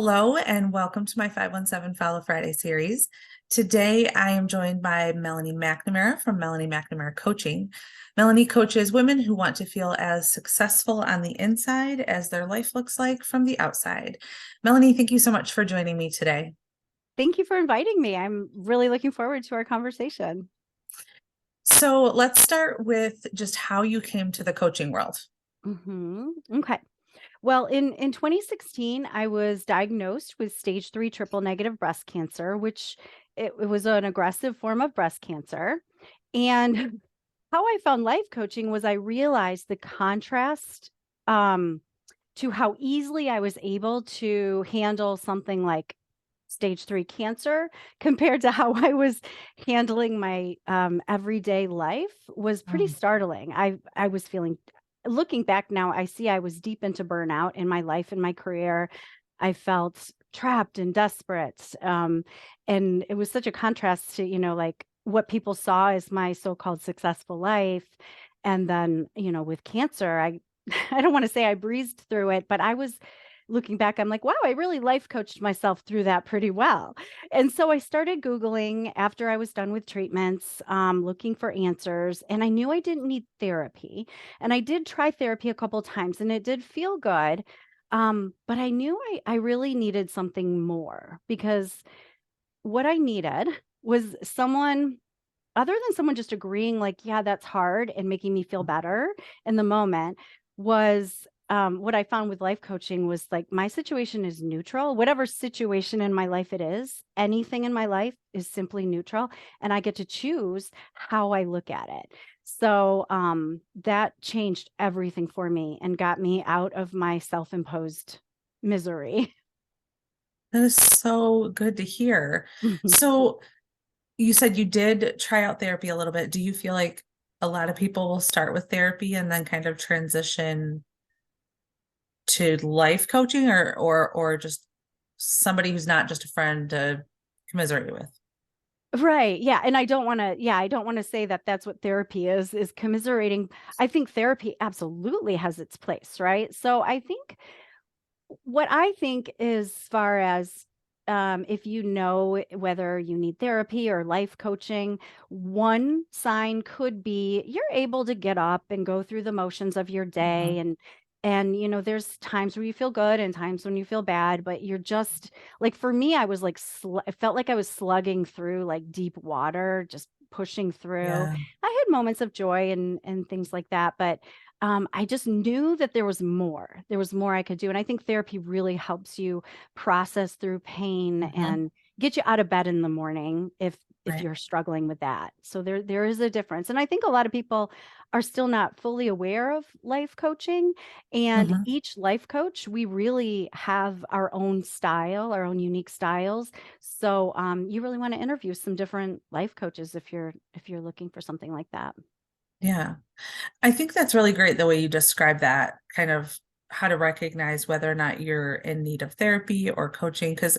Hello and welcome to my 517 Follow Friday series. Today I am joined by Melanie McNamara from Melanie McNamara Coaching. Melanie coaches women who want to feel as successful on the inside as their life looks like from the outside. Melanie, thank you so much for joining me today. Thank you for inviting me. I'm really looking forward to our conversation. So let's start with just how you came to the coaching world. Okay. Well, in 2016, I was diagnosed with stage 3 triple negative breast cancer, which it was an aggressive form of breast cancer. And how I found life coaching was I realized the contrast to how easily I was able to handle something like stage 3 cancer compared to how I was handling my everyday life was pretty startling. I was feeling, looking back now, I see I was deep into burnout in my life and my career. I felt trapped and desperate. And it was such a contrast to, like what people saw as my so-called successful life. And then, with cancer, I don't want to say I breezed through it, but I was looking back, I'm like, wow, I really life coached myself through that pretty well. And so I started Googling after I was done with treatments, looking for answers. And I knew I didn't need therapy. And I did try therapy a couple times and it did feel good. But I knew I really needed something more because what I needed was someone other than someone just agreeing like, yeah, that's hard and making me feel better in the moment was what I found with life coaching was like my situation is neutral. Whatever situation in my life it is, anything in my life is simply neutral. And I get to choose how I look at it. So that changed everything for me and got me out of my self-imposed misery. That is so good to hear. So you said you did try out therapy a little bit. Do you feel like a lot of people will start with therapy and then kind of transition to life coaching or just somebody who's not just a friend to commiserate with? Right. Yeah. And I don't want to say that that's what therapy is commiserating. I think therapy absolutely has its place, right? So I think what I think as far as if you know whether you need therapy or life coaching, one sign could be you're able to get up and go through the motions of your day Mhm. and there's times where you feel good and times when you feel bad, but you're just like for me, I was like I felt like I was slugging through like deep water, just pushing through. Yeah. I had moments of joy and things like that, but I just knew that there was more. There was more I could do. And I think therapy really helps you process through pain Mhm. and get you out of bed in the morning if Right. you're struggling with that. So there is a difference. And I think a lot of people are still not fully aware of life coaching. And Mhm. each life coach, we really have our own style, our own unique styles. So you really want to interview some different life coaches if you're looking for something like that. Yeah. I think that's really great the way you describe that, kind of how to recognize whether or not you're in need of therapy or coaching. Because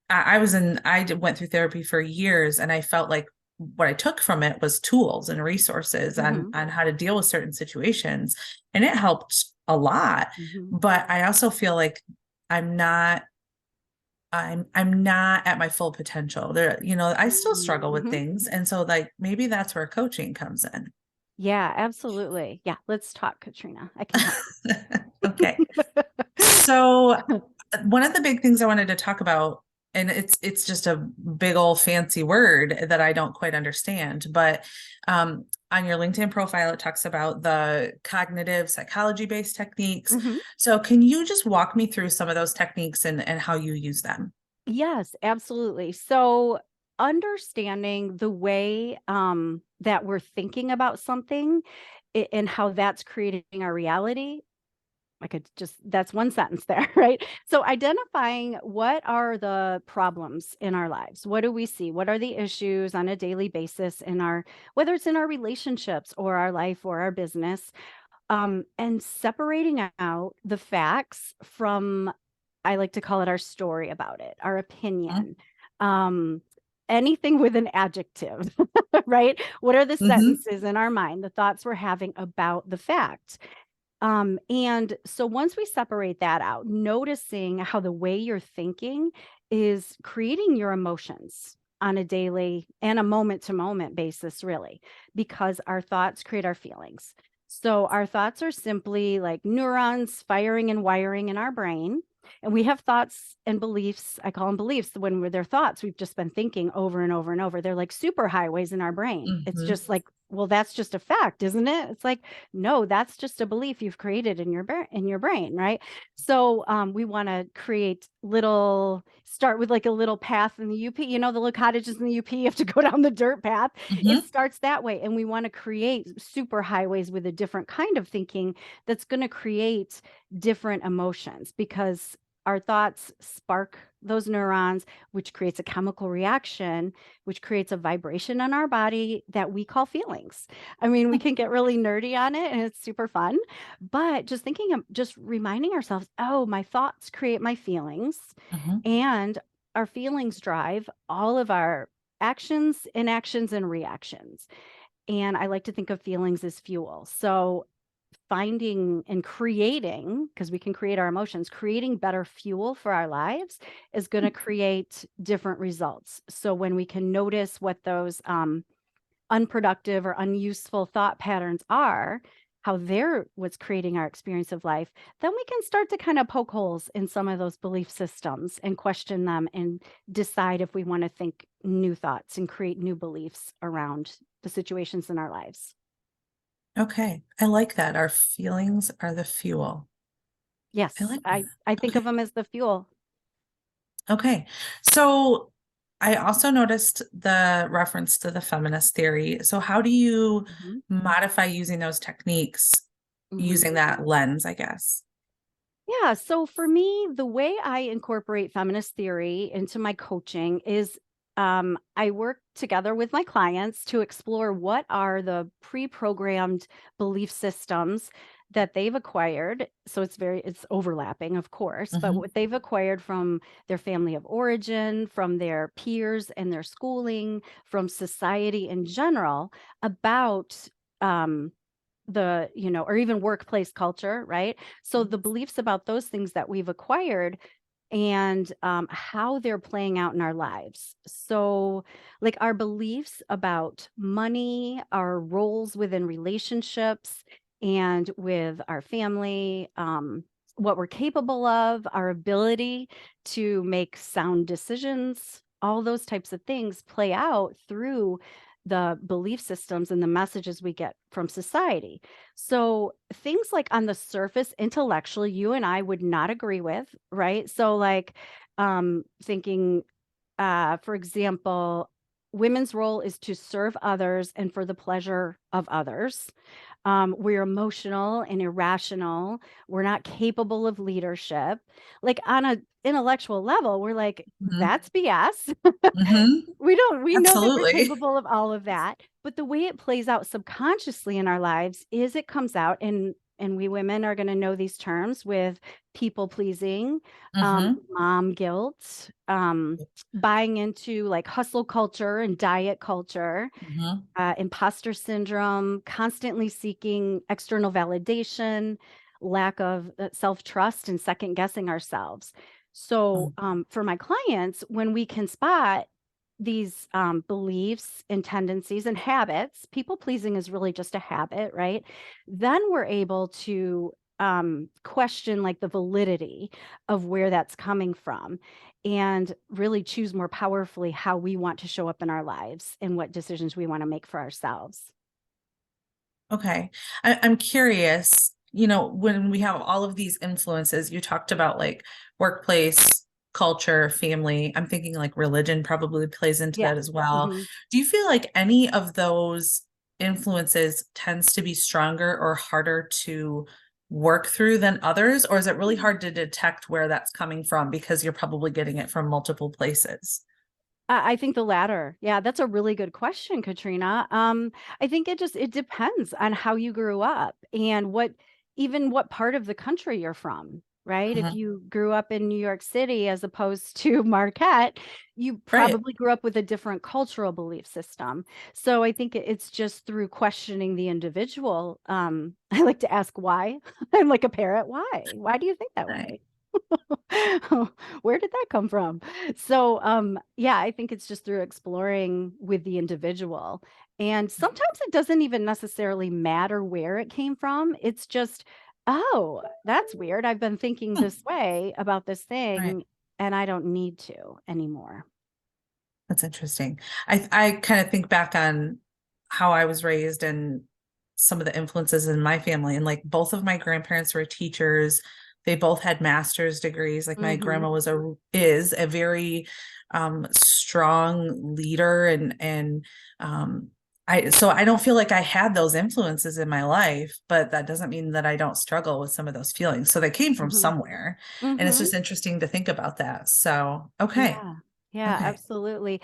went through therapy for years and I felt like what I took from it was tools and resources Hmm. on how to deal with certain situations. And it helped a lot. Hmm. But I also feel like I'm not I'm not at my full potential. I still struggle with Mhm. things. And so like maybe that's where coaching comes in. Yeah, absolutely. Yeah, let's talk, Katrina. I can help. Okay. So one of the big things I wanted to talk about, and it's just a big old fancy word that I don't quite understand, but on your LinkedIn profile, it talks about the cognitive psychology based techniques. Mhm. So can you just walk me through some of those techniques and how you use them? Yes, absolutely. So understanding the way that we're thinking about something and how that's creating our reality. I could just, that's one sentence there, right? So identifying what are the problems in our lives? What do we see? What are the issues on a daily basis in whether it's in our relationships or our life or our business? And separating out the facts from, I like to call it our story about it, our opinion, um, anything with an adjective, right? What are the Mm-hmm. sentences in our mind, the thoughts we're having about the fact? And so once we separate that out, noticing how the way you're thinking is creating your emotions on a daily and a moment to moment basis, really, because our thoughts create our feelings. So our thoughts are simply like neurons firing and wiring in our brain. And we have thoughts and beliefs. I call them beliefs when they're thoughts. We've just been thinking over and over and over. They're like super highways in our brain. It's Hmm. just like, well, that's just a fact, isn't it? It's like, no, that's just a belief you've created in your brain, right? So we want to create start with like a little path in the UP, the little cottages in the UP, you have to go down the dirt path. It Hmm. starts that way. And we want to create super highways with a different kind of thinking that's going to create different emotions because our thoughts spark those neurons, which creates a chemical reaction, which creates a vibration in our body that we call feelings. I mean, we can get really nerdy on it and it's super fun, but just reminding ourselves, oh, my thoughts create my feelings, Hmm. and our feelings drive all of our actions, inactions, and reactions. And I like to think of feelings as fuel. So finding and creating, because we can create our emotions, creating better fuel for our lives is going to create different results. So when we can notice what those unproductive or unuseful thought patterns are, how they're what's creating our experience of life, then we can start to kind of poke holes in some of those belief systems and question them and decide if we want to think new thoughts and create new beliefs around the situations in our lives. Okay. I like that. Our feelings are the fuel. I Yes, like that. I think of Okay. them as the fuel. Okay. So I also noticed the reference to the feminist theory. So how do you Mhm. modify using those techniques Mhm. using that lens, I guess? Yeah. So for me, the way I incorporate feminist theory into my coaching is I work together with my clients to explore what are the pre programmed belief systems that they've acquired. So it's overlapping, of course, but Hmm. what they've acquired from their family of origin, from their peers and their schooling, from society in general about. Um, or even workplace culture, right? So the beliefs about those things that we've acquired and how they're playing out in our lives. So, like our beliefs about money, our roles within relationships and with our family, what we're capable of, our ability to make sound decisions, all those types of things play out through the belief systems and the messages we get from society. So things like on the surface, intellectually, you and I would not agree with, right? So like thinking, for example, women's role is to serve others and for the pleasure of others. We're emotional and irrational. We're not capable of leadership. Like on a intellectual level, we're like, Hmm. that's BS. Hmm. We know that we're Absolutely. capable of all of that, but the way it plays out subconsciously in our lives is it comes out and we women are going to know these terms with people pleasing, Hmm. mom guilt, buying into like hustle culture and diet culture, Hmm. imposter syndrome, constantly seeking external validation, lack of self trust, and second guessing ourselves. So, for my clients, when we can spot these beliefs and tendencies and habits, people pleasing is really just a habit, right? Then we're able to question like the validity of where that's coming from and really choose more powerfully how we want to show up in our lives and what decisions we want to make for ourselves. Okay. I'm curious, when we have all of these influences, you talked about like workplace, culture, family. I'm thinking like religion probably plays into Yeah. that as well. Mhm. Do you feel like any of those influences tends to be stronger or harder to work through than others? Or is it really hard to detect where that's coming from because you're probably getting it from multiple places? I think the latter. Yeah, that's a really good question, Katrina. I think it depends on how you grew up and what part of the country you're from. right? If Mhm. you grew up in New York City as opposed to Marquette, you Right. probably grew up with a different cultural belief system. So I think it's just through questioning the individual. I like to ask why. I'm like a parrot. Why? Why do you think that Right. way? Where did that come from? So, yeah, I think it's just through exploring with the individual. And sometimes it doesn't even necessarily matter where it came from. It's just, oh, that's weird. I've been thinking Hmm. this way about this Right. thing, and I don't need to anymore. That's interesting. I kind of think back on how I was raised and some of the influences in my family. And like both of my grandparents were teachers. They both had master's degrees. Like my Mhm. grandma is a very strong leader and so I don't feel like I had those influences in my life, but that doesn't mean that I don't struggle with some of those feelings. So they came from Mhm. somewhere. And it's Mhm. just interesting to think about that. So okay. Yeah. Yeah, Okay. absolutely.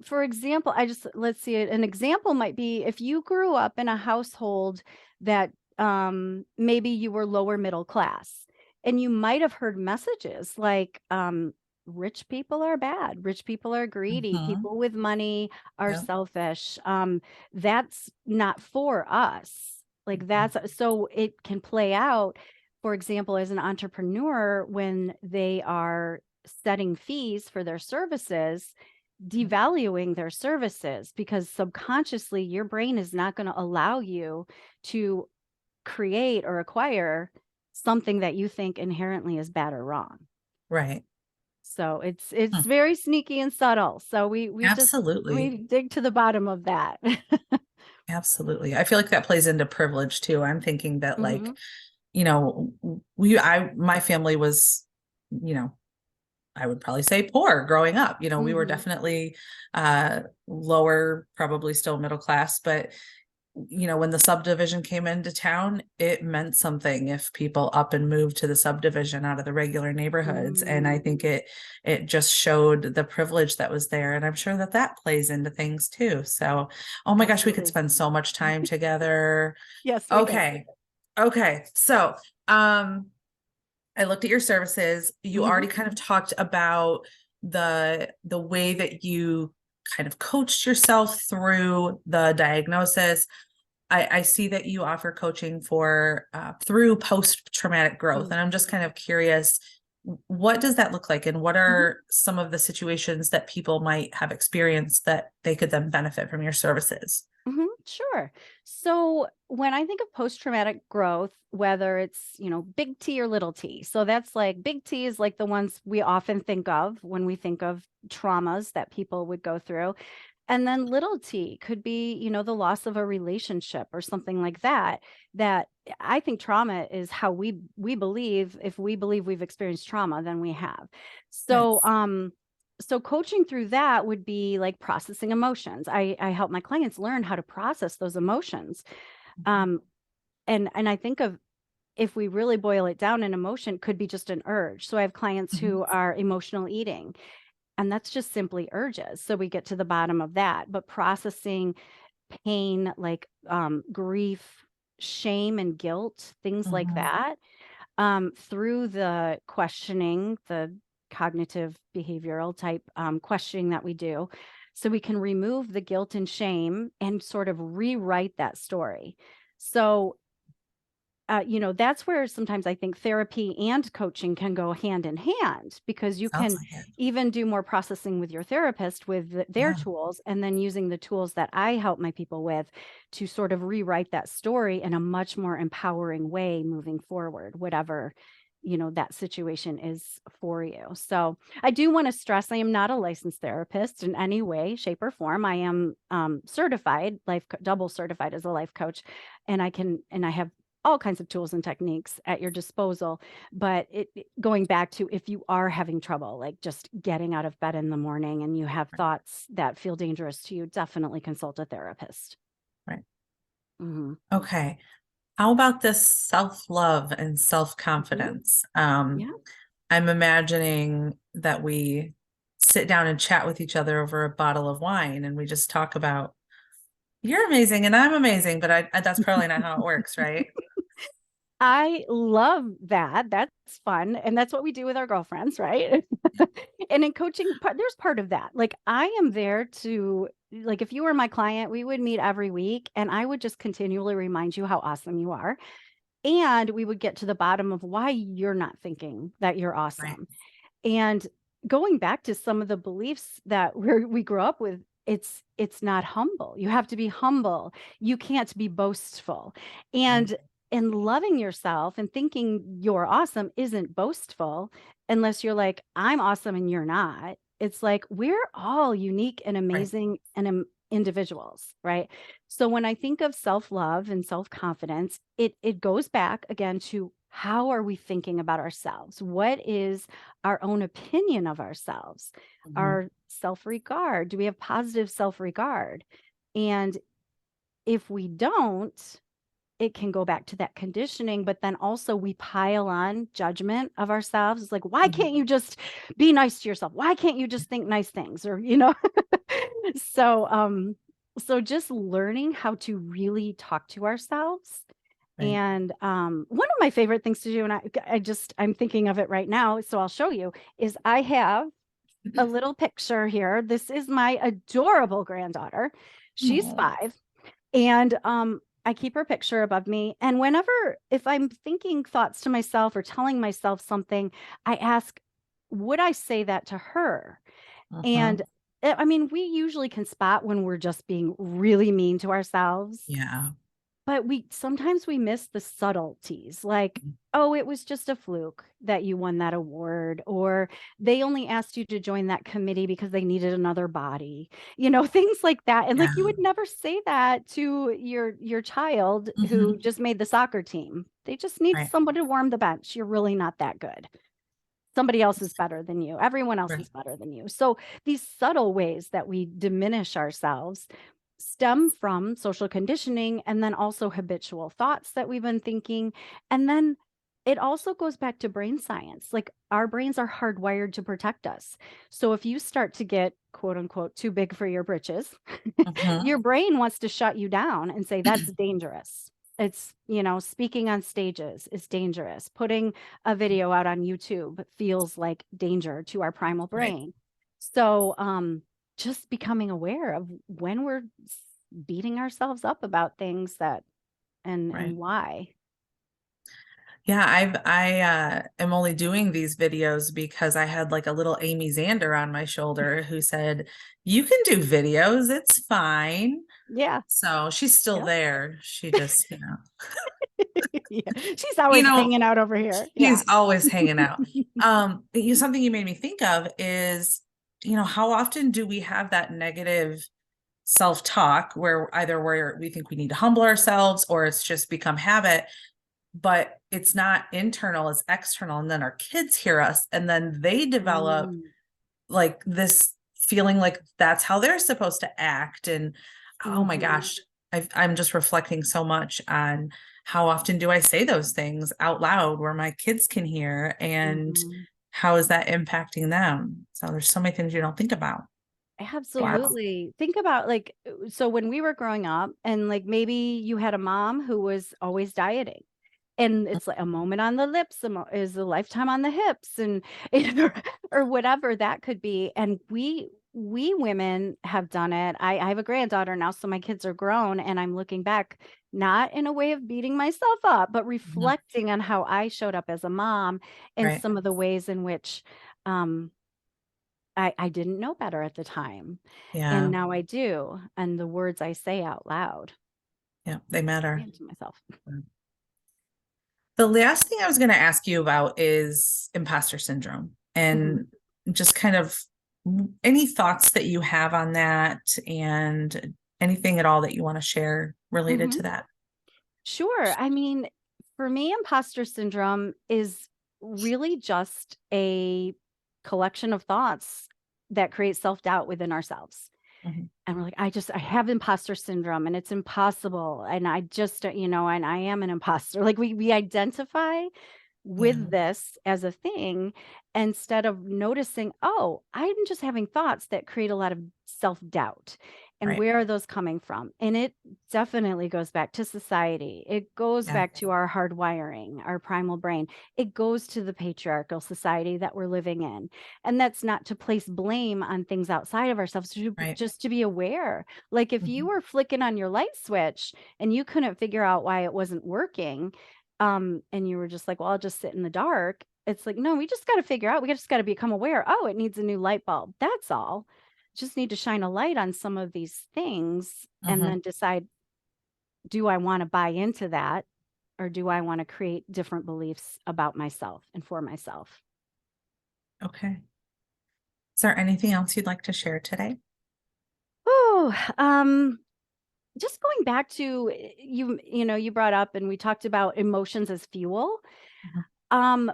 For example, let's see, an example might be if you grew up in a household that maybe you were lower middle class, and you might have heard messages like rich people are bad, rich people are greedy, Hmm. people with money are Yeah. selfish. That's not for us. Like Mhm. that's so it can play out, for example, as an entrepreneur when they are setting fees for their services, devaluing their services because subconsciously your brain is not going to allow you to create or acquire something that you think inherently is bad or wrong. Right. So it's Hmm. very sneaky and subtle. So Absolutely. we dig to the bottom of that. Absolutely. I feel like that plays into privilege too. I'm thinking that like, Mhm. my family was, you know, I would probably say poor growing up. We were Mhm. definitely lower, probably still middle class, but when the subdivision came into town, it meant something if people up and moved to the subdivision out of the regular neighborhoods. And I Mm. think it just showed the privilege that was there. And I'm sure that that plays into things too. So, oh my gosh, we could Absolutely. spend so much time together. Yes, we could. Okay. Okay. So, I looked at your services. You Mhm. already kind of talked about the way that you kind of coached yourself through the diagnosis. I see that you offer coaching for through post-traumatic growth, Mm. and I'm just kind of curious, what does that look like, and what Mhm. are some of the situations that people might have experienced that they could then benefit from your services? Sure. So when I think of post-traumatic growth, whether it's, big T or little t, so that's like big T is like the ones we often think of when we think of traumas that people would go through. And then little t could be, the loss of a relationship or something like that. That I think trauma is how we believe, if we believe we've experienced trauma, then we have. So, Nice. so coaching through that would be like processing emotions. I help my clients learn how to process those emotions. Mhm. Um, and I think of, if we really boil it down, an emotion could be just an urge. So I have clients Mhm. who are emotional eating, and that's just simply urges. So we get to the bottom of that. But processing pain like grief, shame, and guilt, things like Mhm. that, through the questioning, the cognitive behavioral type questioning that we do. So we can remove the guilt and shame and sort of rewrite that story. So that's where sometimes I think therapy and coaching can go hand in hand, because you Sounds can like it. even do more processing with your therapist with their Yeah. tools, and then using the tools that I help my people with to sort of rewrite that story in a much more empowering way moving forward, whatever that situation is for you. So I do want to stress, I am not a licensed therapist in any way, shape, or form. I am certified, double certified as a life coach, and I have all kinds of tools and techniques at your disposal. But going back to, if you are having trouble, like just getting out of bed in the morning and you have Right. thoughts that feel dangerous to you, definitely consult a therapist. Right. Hmm. Okay. How about this self-love and Hmm. self-confidence? Yeah. I'm imagining that we sit down and chat with each other over a bottle of wine and we just talk about, you're amazing and I'm amazing, but that's probably not how it works, right? I love that. That's fun. And that's what we do with our girlfriends, right? And in coaching, there's part of that. Like, I am there to, like, if you were my client, we would meet every week and I would just continually remind you how awesome you are. And we would get to the bottom of why you're not thinking that you're Right. awesome. And going back to some of the beliefs that we grew up with, it's not humble. You have to be humble. You can't be boastful. Right. And loving yourself and thinking you're awesome isn't boastful unless you're like, I'm awesome and you're not. It's like we're all unique and Right. amazing and individuals, right? So when I think of self-love and self-confidence, it goes back again to how are we thinking about ourselves? What is our own opinion of ourselves, Mhm. our self-regard? Do we have positive self-regard? And if we don't, it can go back to that conditioning, but then also we pile on judgment of ourselves. It's like, why Mhm. can't you just be nice to yourself? Why can't you just think nice things? Or, so so just learning how to really talk to ourselves. Right. And one of my favorite things to do, and I'm thinking of it right now, so I'll show you, is I have a little picture here. This is my adorable granddaughter. She's Aw. 5. And I keep her picture above me. And whenever, if I'm thinking thoughts to myself or telling myself something, I ask, would I say that to her? And Mhm. I mean, we usually can spot when we're just being really mean to ourselves, Yeah. but we sometimes we miss the subtleties, like, oh, it was just a fluke that you won that award, or they only asked you to join that committee because they needed another body, things like that. And like you Yeah. would never say that to your child who Mhm. just made the soccer team. They just need Right. somebody to warm the bench. You're really not that good. Somebody else is better than you. Everyone else Right. is better than you. So these subtle ways that we diminish ourselves stem from social conditioning and then also habitual thoughts that we've been thinking. And then it also goes back to brain science. Like our brains are hardwired to protect us. So if you start to get quote unquote too big for your britches, Mhm. your brain wants to shut you down and say that's dangerous. It's, speaking on stages is dangerous. Putting a video out on YouTube feels like danger to our primal Right. brain. So, just becoming aware of when we're beating ourselves up about things that Right. and why. Yeah, I am only doing these videos because I had like a little Amy Zander on my shoulder who said, "You can do videos, it's fine." Yeah. So she's still Yep. there. She just, Yeah. She's you always know, hanging out over here. Yeah. she's always hanging out. Something you made me think of is, how often do we have that negative self-talk where either where we think we need to humble ourselves or it's just become habit, but it's not internal, it's external. And then our kids hear us and then they develop Mm, like this feeling like that's how they're supposed to act. And oh my mhm, gosh, I'm just reflecting so much on how often do I say those things out loud where my kids can hear and mhm. how is that impacting them? So there's so many things you don't think about. Wow. Absolutely. Think about like, so when we were growing up, and like maybe you had a mom who was always dieting, and it's like a moment on the lips is a lifetime on the hips, and or whatever that could be. And we women have done it. I have a granddaughter now, so my kids are grown, and I'm looking back, not in a way of beating myself up, but Mhm. reflecting on how I showed up as a mom and Right. some of the ways in which um I didn't know better at the time, and Yeah. now I do, and the words I say out loud, Yeah. They say matter. 'em to myself. The last thing I was going to ask you about is imposter syndrome Mhm, and just kind of any thoughts that you have on that and anything at all that you want to share related mhm. to that. Sure, I mean, for me, imposter syndrome is really just a collection of thoughts that create self-doubt within ourselves, Mhm. and we're like, I have imposter syndrome, and it's impossible, and I just and I am an imposter." Like, we identify Yeah. with this as a thing instead of noticing, oh, I'm just having thoughts that create a lot of self doubt. And Right. where are those coming from? And it definitely goes back to society. It goes Yeah. back to our hardwiring, our primal brain. It goes to the patriarchal society that we're living in. And that's not to place blame on things outside of ourselves, Right. just to be aware. Like if you Mhm. were flicking on your light switch and you couldn't figure out why it wasn't working, and you were just like, well, I'll just sit in the dark. It's like, no, we just got to figure out, we just got to become aware. Oh, it needs a new light bulb. That's all. Just need to shine a light on some of these things and Mhm. then decide, do I want to buy into that, or do I want to create different beliefs about myself and for myself? Okay. Is there anything else you'd like to share today? Oh, just going back to you brought up and we talked about emotions as fuel. Mhm. Um,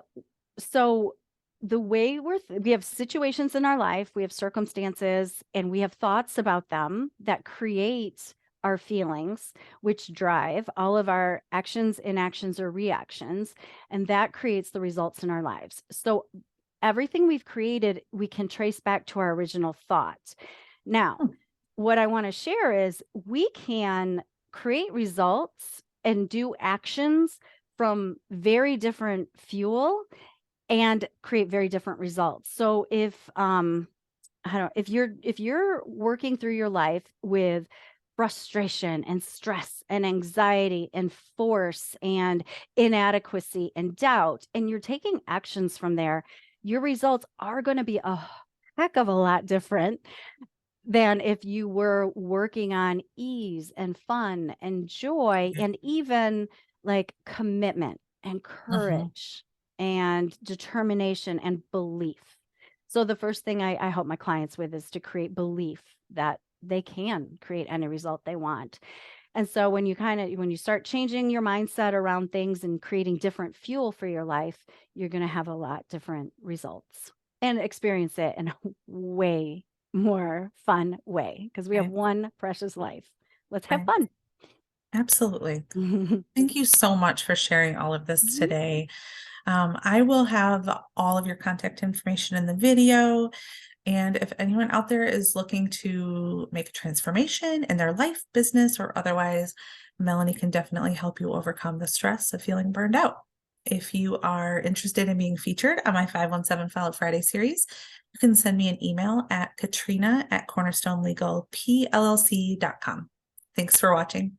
so the way we have situations in our life, we have circumstances, and we have thoughts about them that create our feelings, which drive all of our actions, inactions, or reactions, and that creates the results in our lives. So everything we've created, we can trace back to our original thought. Now, Hmm. what I want to share is we can create results and do actions from very different fuel and create very different results. So I don't if you're working through your life with frustration and stress and anxiety and force and inadequacy and doubt, and you're taking actions from there, your results are going to be a heck of a lot different than if you were working on ease and fun and joy Yeah. and even like commitment and Mhm. courage and determination and belief. So the first thing I help my clients with is to create belief that they can create any result they want. And so when you start changing your mindset around things and creating different fuel for your life, you're going to have a lot different results and experience it in a way more fun way because we have Right. one precious life. Let's have Right. fun. Absolutely. Mhm. Thank you so much for sharing all of this today. I will have all of your contact information in the video. And if anyone out there is looking to make a transformation in their life, business, or otherwise, Melanie can definitely help you overcome the stress of feeling burned out. If you are interested in being featured on my 517 Follow Friday series, you can send me an email at katrina@cornerstonelegalplc.com. Thanks for watching.